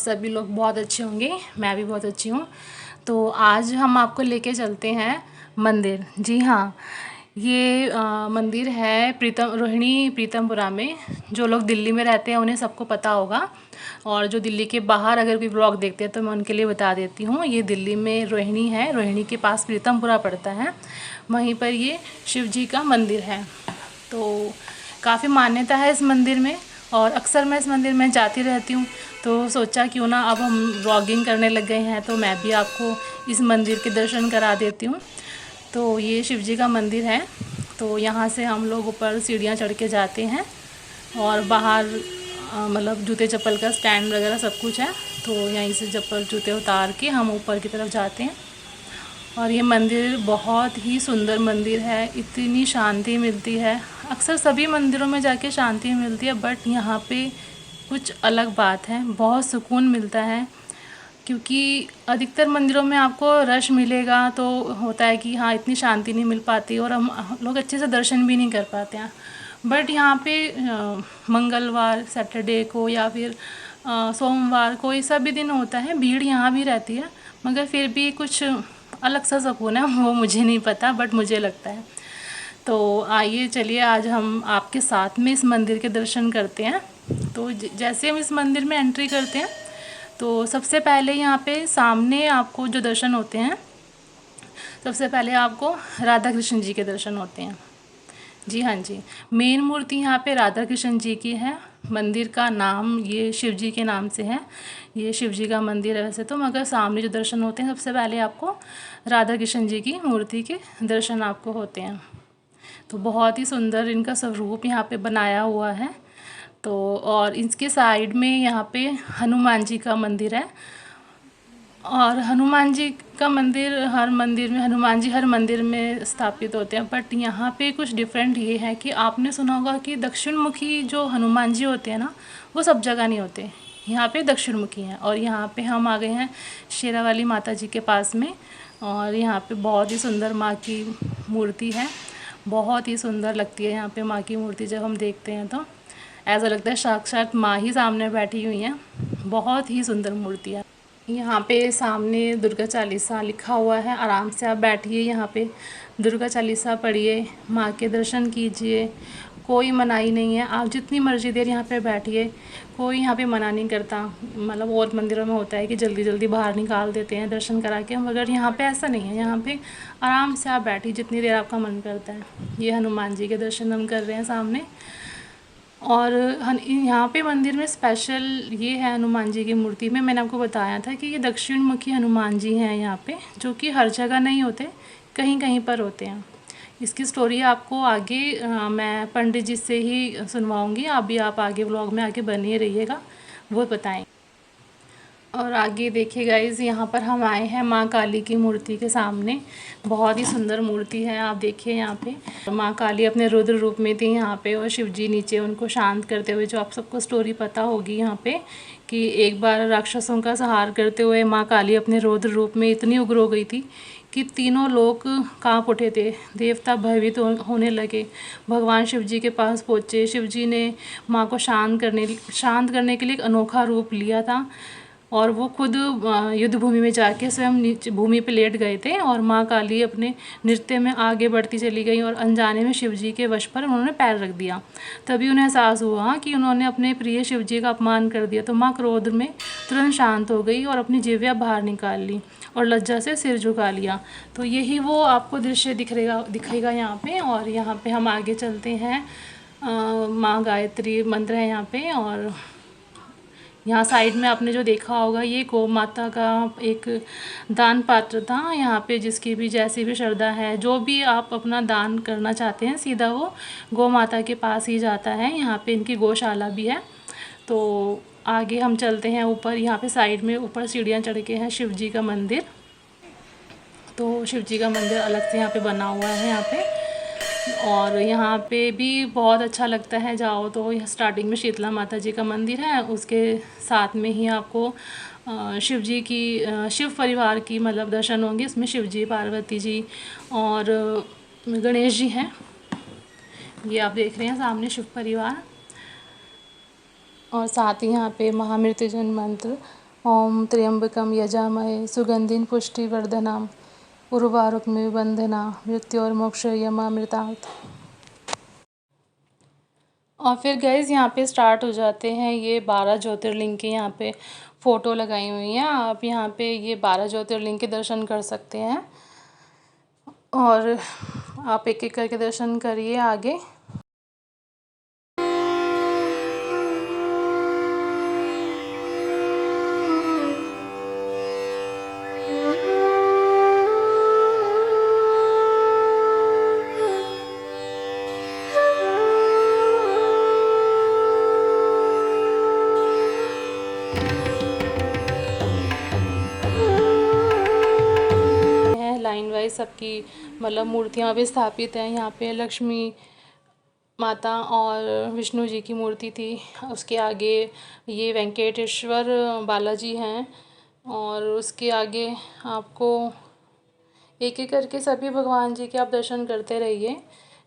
सभी लोग बहुत अच्छे होंगे, मैं भी बहुत अच्छी हूँ। तो आज हम आपको लेके चलते हैं मंदिर। जी हाँ, ये मंदिर है रोहिणी प्रीतमपुरा में। जो लोग दिल्ली में रहते हैं उन्हें सबको पता होगा, और जो दिल्ली के बाहर अगर कोई ब्लॉग देखते हैं तो मैं उनके लिए बता देती हूँ। ये दिल्ली में रोहिणी है, रोहिणी के पास प्रीतमपुरा पड़ता है, वहीं पर ये शिव जी का मंदिर है। तो काफ़ी मान्यता है इस मंदिर में, और अक्सर मैं इस मंदिर में जाती रहती हूँ। तो सोचा क्यों ना अब हम व्लॉगिंग करने लग गए हैं तो मैं भी आपको इस मंदिर के दर्शन करा देती हूँ। तो ये शिव जी का मंदिर है। तो यहाँ से हम लोग ऊपर सीढ़ियाँ चढ़ के जाते हैं, और बाहर मतलब जूते चप्पल का स्टैंड वगैरह सब कुछ है। तो यहीं से चप्पल जूते उतार के हम ऊपर की तरफ जाते हैं। और ये मंदिर बहुत ही सुंदर मंदिर है, इतनी शांति मिलती है। अक्सर सभी मंदिरों में जाके शांति मिलती है, बट यहाँ पे कुछ अलग बात है, बहुत सुकून मिलता है। क्योंकि अधिकतर मंदिरों में आपको रश मिलेगा तो होता है कि हाँ इतनी शांति नहीं मिल पाती और हम लोग अच्छे से दर्शन भी नहीं कर पाते हैं। बट यहाँ पे मंगलवार, सैटरडे को या फिर सोमवार को, ये सभी दिन होता है, भीड़ यहाँ भी रहती है, मगर फिर भी कुछ अलग सा सुकून है, वो मुझे नहीं पता बट मुझे लगता है। तो आइए चलिए आज हम आपके साथ में इस मंदिर के दर्शन करते हैं। तो जैसे हम इस मंदिर में एंट्री करते हैं तो सबसे पहले यहाँ पे सामने आपको जो दर्शन होते हैं, सबसे पहले आपको राधा कृष्ण जी के दर्शन होते हैं। जी हाँ जी, मेन मूर्ति यहाँ पे राधा कृष्ण जी की है। मंदिर का नाम ये शिव जी के नाम से है, ये शिव जी का मंदिर है वैसे तो, मगर सामने जो दर्शन होते हैं सबसे पहले आपको राधा कृष्ण जी की मूर्ति के दर्शन आपको होते हैं। तो बहुत ही सुंदर इनका स्वरूप यहाँ पे बनाया हुआ है। तो और इसके साइड में यहाँ पे हनुमान जी का मंदिर है, और हनुमान जी का मंदिर, हर मंदिर में हनुमान जी हर मंदिर में स्थापित होते हैं, बट यहाँ पे कुछ डिफरेंट ये है कि आपने सुना होगा कि दक्षिण मुखी जो हनुमान जी होते हैं ना, वो सब जगह नहीं होते, यहाँ पे दक्षिण मुखी हैं। और यहाँ पे हम आ गए हैं शेरावाली माता जी के पास में, और यहाँ पे बहुत ही सुंदर माँ की मूर्ति है, बहुत ही सुंदर लगती है यहाँ पे माँ की मूर्ति। जब हम देखते हैं तो ऐसा लगता है साक्षात माँ ही सामने बैठी हुई हैं, बहुत ही सुंदर मूर्ति है। यहाँ पे सामने दुर्गा चालीसा लिखा हुआ है, आराम से आप बैठिए, यहाँ पे दुर्गा चालीसा पढ़िए, माँ के दर्शन कीजिए, कोई मनाही नहीं है, आप जितनी मर्जी देर यहाँ पे बैठिए, कोई यहाँ पे मना नहीं करता। मतलब और मंदिरों में होता है कि जल्दी जल्दी बाहर निकाल देते हैं दर्शन करा के, मगर यहाँ पे ऐसा नहीं है, यहाँ पे आराम से आप बैठिए जितनी देर आपका मन करता है। ये हनुमान जी के दर्शन हम कर रहे हैं सामने। और यहाँ पे मंदिर में स्पेशल ये है, हनुमान जी की मूर्ति में मैंने आपको बताया था कि ये दक्षिण मुखी हनुमान जी हैं यहाँ पे, जो कि हर जगह नहीं होते, कहीं कहीं पर होते हैं। इसकी स्टोरी आपको आगे मैं पंडित जी से ही सुनवाऊँगी, अभी आप आगे व्लॉग में आगे बने रहिएगा, वो बताएँ। और आगे देखिए गाइज़, यहाँ पर हम आए हैं माँ काली की मूर्ति के सामने। बहुत ही सुंदर मूर्ति है, आप देखिए यहाँ पे माँ काली अपने रुद्र रूप में थी यहाँ पे, और शिव जी नीचे उनको शांत करते हुए, जो आप सबको स्टोरी पता होगी यहाँ पे कि एक बार राक्षसों का संहार करते हुए माँ काली अपने रुद्र रूप में इतनी उग्र हो गई थी कि तीनों लोग कांप उठे थे, देवता भयभीत होने लगे। भगवान शिव जी के पास पहुँचे, शिव जी ने माँ को शांत करने के लिए एक अनोखा रूप लिया था, और वो खुद युद्ध भूमि में जाके स्वयं नीचे भूमि पे लेट गए थे, और माँ काली अपने नृत्य में आगे बढ़ती चली गई, और अनजाने में शिव जी के वश पर उन्होंने पैर रख दिया। तभी उन्हें एहसास हुआ कि उन्होंने अपने प्रिय शिव जी का अपमान कर दिया। तो माँ क्रोध में तुरंत शांत हो गई और अपनी जिह्वा बाहर निकाल ली और लज्जा से सिर झुका लिया। तो यही वो आपको दृश्य दिखेगा यहाँ पे। और यहाँ पे हम आगे चलते हैं, माँ गायत्री मंत्र है यहाँ पे, और यहाँ साइड में आपने जो देखा होगा ये गौ माता का एक दान पात्र था यहाँ पे, जिसकी भी जैसी भी श्रद्धा है, जो भी आप अपना दान करना चाहते हैं सीधा वो गौ माता के पास ही जाता है। यहाँ पे इनकी गौशाला भी है। तो आगे हम चलते हैं ऊपर, यहाँ पे साइड में ऊपर सीढ़ियाँ चढ़ के हैं शिव जी का मंदिर। तो शिव जी का मंदिर अलग से यहाँ पे बना हुआ है यहाँ पे, और यहाँ पे भी बहुत अच्छा लगता है जाओ तो। यहाँ स्टार्टिंग में शीतला माता जी का मंदिर है, उसके साथ में ही आपको शिव जी की शिव परिवार की मतलब दर्शन होंगे। इसमें शिव जी, पार्वती जी और गणेश जी हैं। ये आप देख रहे हैं सामने शिव परिवार, और साथ ही यहाँ पे महामृत्युंजय मंत्र ओम त्र्यंबकम यजामहे सुगंधिं पुष्टिवर्धनम उर्वारुकमिव बंधना मृत्योर्मोक्षयमामृतात्। और फिर गैस यहाँ पे स्टार्ट हो जाते हैं। ये 12 ज्योतिर्लिंग के यहाँ पे फ़ोटो लगाई हुई हैं। आप यहाँ पे ये 12 ज्योतिर्लिंग के दर्शन कर सकते हैं और आप एक एक करके दर्शन करिए आगे। लाइन वाइज सबकी मतलब मूर्तियाँ भी स्थापित हैं। यहाँ पे लक्ष्मी माता और विष्णु जी की मूर्ति थी। उसके आगे ये वेंकटेश्वर बालाजी हैं और उसके आगे आपको एक एक करके सभी भगवान जी के आप दर्शन करते रहिए।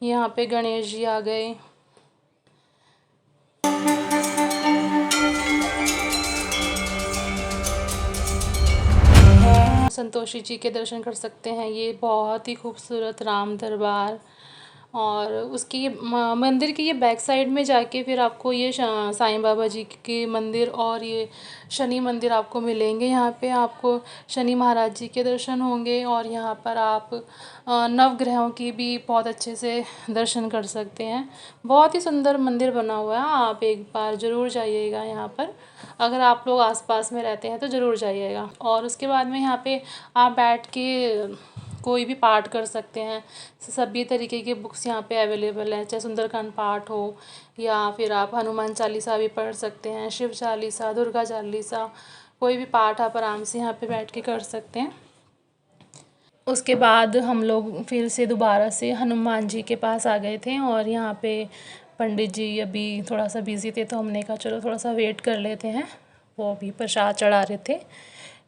यहाँ पे गणेश जी आ गए। संतोषी जी के दर्शन कर सकते हैं। ये बहुत ही खूबसूरत राम दरबार और उसकी मंदिर की ये बैक साइड में जाके फिर आपको ये साईं बाबा जी के मंदिर और ये शनि मंदिर आपको मिलेंगे। यहाँ पे आपको शनि महाराज जी के दर्शन होंगे और यहाँ पर आप नवग्रहों की भी बहुत अच्छे से दर्शन कर सकते हैं। बहुत ही सुंदर मंदिर बना हुआ है। आप एक बार ज़रूर जाइएगा यहाँ पर, अगर आप लोग आसपास में रहते हैं तो ज़रूर जाइएगा। और उसके बाद में यहाँ पे आप बैठ के कोई भी पाठ कर सकते हैं। सभी तरीके की बुक्स यहाँ पे अवेलेबल हैं, चाहे सुंदरकांड पाठ हो या फिर आप हनुमान चालीसा भी पढ़ सकते हैं, शिव चालीसा, दुर्गा चालीसा, कोई भी पाठ आप आराम से यहाँ पे बैठ के कर सकते हैं। उसके बाद हम लोग फिर से दोबारा से हनुमान जी के पास आ गए थे और यहाँ पे पंडित जी अभी थोड़ा सा बिज़ी थे तो हमने कहा चलो थोड़ा सा वेट कर लेते हैं। वो अभी प्रसाद चढ़ा रहे थे।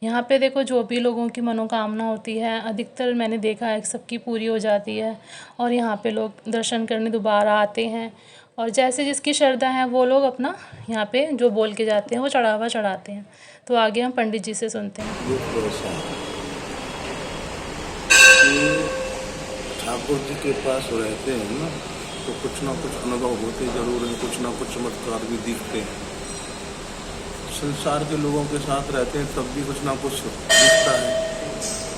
यहाँ पे देखो जो भी लोगों की मनोकामना होती है अधिकतर मैंने देखा है सबकी पूरी हो जाती है और यहाँ पे लोग दर्शन करने दोबारा आते हैं और जैसे जिसकी श्रद्धा है वो लोग अपना यहाँ पे जो बोल के जाते हैं वो चढ़ावा चढ़ाते हैं। तो आगे हम पंडित जी से सुनते हैं। ठाकुर जी के पास रहते हैं ना तो कुछ ना कुछ अनुभव होते जरूर हैं, कुछ ना कुछ चमत्कार भी दिखते हैं। संसार के लोगों के साथ रहते हैं तब भी कुछ ना कुछ दिखता है।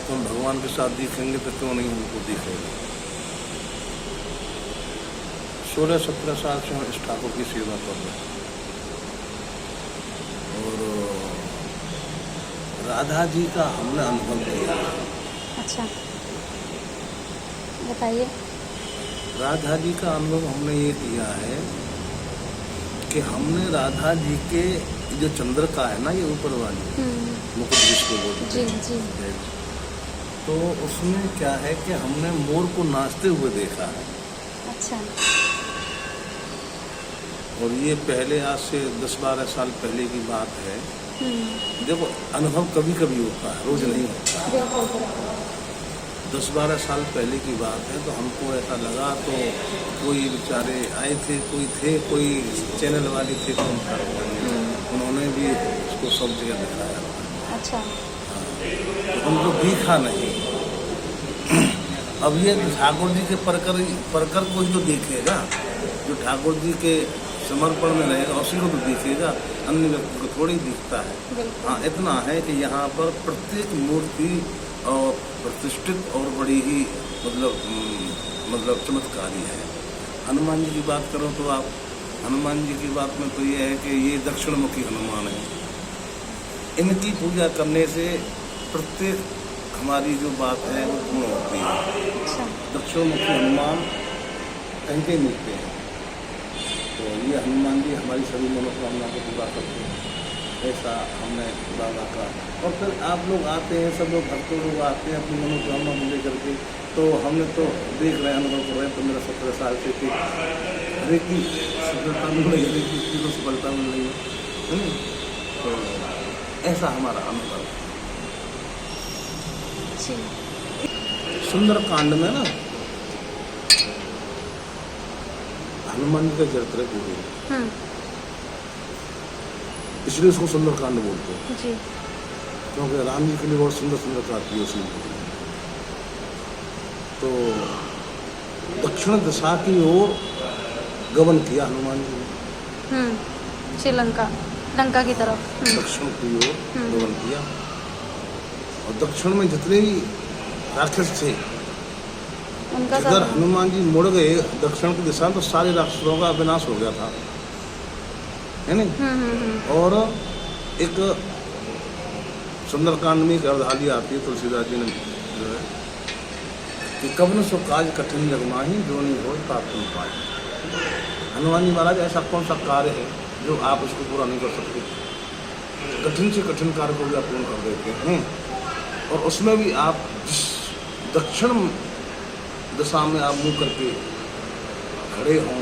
तो हम भगवान के साथ दिखेंगे तो क्यों नहीं हमको दिखेगा। 16-17 साल से हम इस ठाकुर की सेवा कर रहे हैं और राधा जी का हमने अनुभव किया। अच्छा, बताइए। राधा जी का अनुभव हमने ये किया है कि हमने राधा जी के जो चंद्रिका है ना, ये ऊपर वाली मुकुट जिसको बोलते हैं, जी, तो उसमें क्या है कि हमने मोर को नाचते हुए देखा है। अच्छा। और ये पहले आज से 10-12 साल पहले की बात है। देखो अनुभव कभी कभी होता है, रोज नहीं होता। 10-12 साल पहले की बात है। तो हमको ऐसा लगा तो कोई बेचारे आए थे, कोई चैनल वाली थे तो उन्होंने भी उसको सब जगह दिखाया। अच्छा। तो उनको दिखा नहीं। अब ये ठाकुर जी के परकर को जो देखेगा, जो ठाकुर जी के समर्पण में रहेगा उसी को तो दिखेगा, अन्य व्यक्ति को थोड़ी दिखता है। हाँ, इतना है कि यहाँ पर प्रत्येक मूर्ति और प्रतिष्ठित और बड़ी ही मतलब चमत्कारी है। हनुमान जी की बात करो तो आप हनुमान जी की बात में तो ये है कि ये दक्षिणमुखी हनुमान है। इनकी पूजा करने से प्रत्येक हमारी जो बात है वो पूर्ण होती है। दक्षिणमुखी हनुमान कहीं मिलते हैं तो ये हनुमान जी हमारी सभी मनोकामना को पूरा करते हैं। ऐसा हमने बाबा का। और फिर आप लोग आते हैं, सब लोग भक्तों लोग आते हैं अपनी मनोकामना को लेकर के। तो हमने तो देख रहे हैं, अनुभव कर रहे हैं। 15-17 साल से कि हर एक की सफलता मिल रही है, हर एक को सफलता मिल रही है। तो ऐसा हमारा अनुभव है। सुंदरकांड में ना हनुमान जी का चरित्र गुरु इसलिए उसको सुंदरकांड बोलते हैं, जी। क्योंकि राम जी के लिए बहुत सुंदर सुंदर आती है उसमें। तो दक्षिण दिशा की ओर गमन किया हनुमान जी ने, श्रीलंका, लंका की तरफ। दक्षिण की ओर गमन किया। और दक्षिण में जितने भी राक्षस थे, उनका अगर सब हनुमान जी मुड़ गए दक्षिण की दिशा में तो सारे राक्षसों का विनाश हो गया था, है नहीं। और एक सुंदरकांड में एक अर्धाली आती है, तुलसीदास जी ने जो है कि कवन सो काज कठिन जगमाही जो नहीं हो प्राप्त न पाए। हनुमान जी महाराज ऐसा कौन सा कार्य है जो आप उसको पूरा नहीं कर सकते? कठिन से कठिन कार्य को भी आप पूर्ण कर देते हैं। और उसमें भी आप जिस दक्षिण दिशा में आप मुँह करके खड़े हों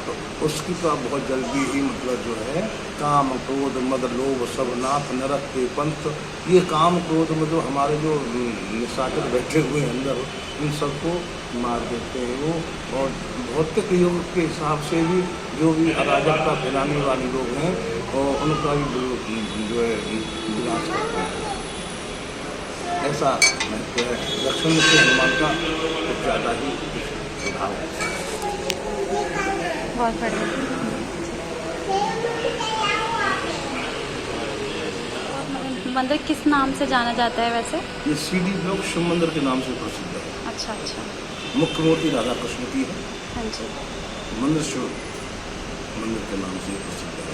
तो उसकी तो आप बहुत जल्दी ही मतलब जो है काम क्रोध मद लोभ सब नाथ नरक के पंथ, ये काम क्रोध में जो हमारे जो निशाचर बैठे हुए हैं अंदर, इन सबको मार देते हैं वो। और भौतिक युग के हिसाब से भी जो भी अराजकता फैलाने वाले लोग हैं और उनका भी जो है विनाश करते हैं। ऐसा महत्व है दक्षिण मुखी हनुमान का, कुछ ज़्यादा ही प्रभाव है। बहुत बढ़िया। मंदिर किस नाम से जाना जाता है वैसे? ये सीडी ब्लॉक शिव मंदिर के नाम से प्रसिद्ध है। अच्छा अच्छा। मुख्य मूर्ति राधा कृष्ण की है। हाँ जी। मंदिर शिव मंदिर के नाम से प्रसिद्ध है।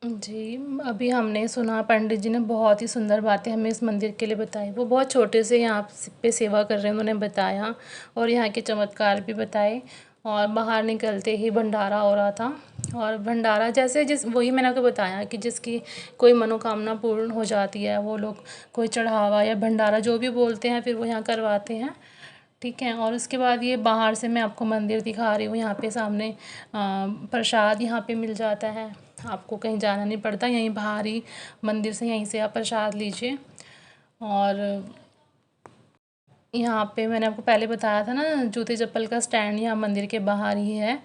जी, अभी हमने सुना पंडित जी ने बहुत ही सुंदर बातें हमें इस मंदिर के लिए बताई। वो बहुत छोटे से यहाँ पे सेवा कर रहे हैं, उन्होंने बताया और यहाँ के चमत्कार भी बताए। और बाहर निकलते ही भंडारा हो रहा था, और भंडारा जैसे जिस वही मैंने आपको बताया कि जिसकी कोई मनोकामना पूर्ण हो जाती है वो लोग कोई चढ़ावा या भंडारा जो भी बोलते हैं फिर वो यहाँ करवाते हैं, ठीक है। और उसके बाद ये बाहर से मैं आपको मंदिर दिखा रही हूँ। यहाँ पे सामने प्रसाद यहाँ पे मिल जाता है, आपको कहीं जाना नहीं पड़ता, यहीं बाहर ही मंदिर से यहीं से आप प्रसाद लीजिए। और यहाँ पे मैंने आपको पहले बताया था ना, जूते चप्पल का स्टैंड यहाँ मंदिर के बाहर ही है।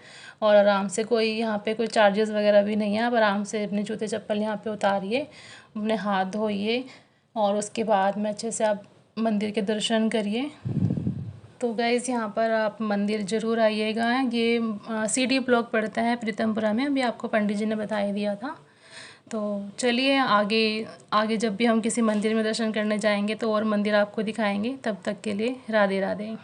और आराम से कोई यहाँ पे कोई चार्जेस वगैरह भी नहीं है, आप आराम से अपने जूते चप्पल यहाँ पे उतारिए, अपने हाथ धोइए और उसके बाद में अच्छे से आप मंदिर के दर्शन करिए। तो गाइज़ यहाँ पर आप मंदिर ज़रूर आइएगा। ये सीडी ब्लॉक पड़ता है प्रीतमपुरा में, अभी आपको पंडित जी ने बता ही दिया था। तो चलिए आगे आगे जब भी हम किसी मंदिर में दर्शन करने जाएंगे तो और मंदिर आपको दिखाएंगे। तब तक के लिए राधे राधे।